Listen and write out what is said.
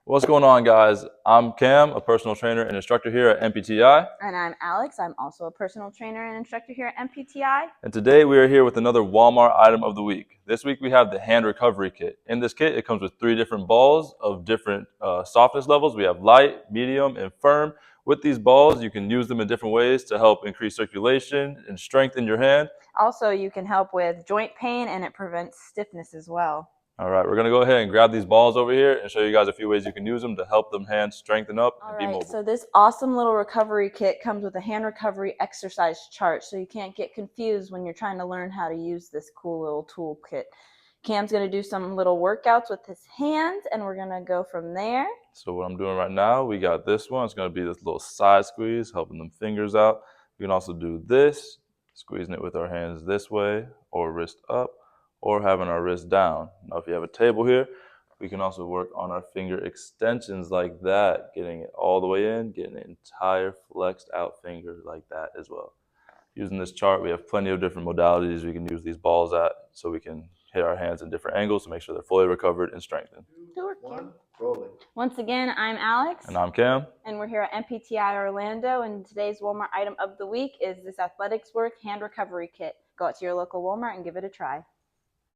What's going on, guys? I'm Cam, a personal trainer and instructor here at NPTI. And I'm Alex. I'm also a personal trainer and instructor here at NPTI. And today we are here with another Walmart item of the week. This week we have the hand recovery kit. In this kit, it comes with 3 different balls of different softness levels. We have light, medium, and firm. With these balls, you can use them in different ways to help increase circulation and strengthen your hand. Also, you can help with joint pain and it prevents stiffness as well. All right, we're going to go ahead and grab these balls over here and show you guys a few ways you can use them to help them hands strengthen up and be mobile. So this awesome little recovery kit comes with a hand recovery exercise chart, so you can't get confused when you're trying to learn how to use this cool little toolkit. Cam's going to do some little workouts with his hands, and we're going to go from there. So what I'm doing right now, we got this one. It's going to be this little side squeeze, helping them fingers out. We can also do this, squeezing it with our hands this way, or wrist up, or having our wrist down. Now, if you have a table here, we can also work on our finger extensions like that, getting it all the way in, getting an entire flexed out finger like that as well. Using this chart, we have plenty of different modalities we can use these balls at, so we can hit our hands in different angles to make sure they're fully recovered and strengthened. Once again, I'm Alex. And I'm Cam. And we're here at NPTI Orlando, and today's Walmart item of the week is this Athletics Work Hand Recovery Kit. Go out to your local Walmart and give it a try.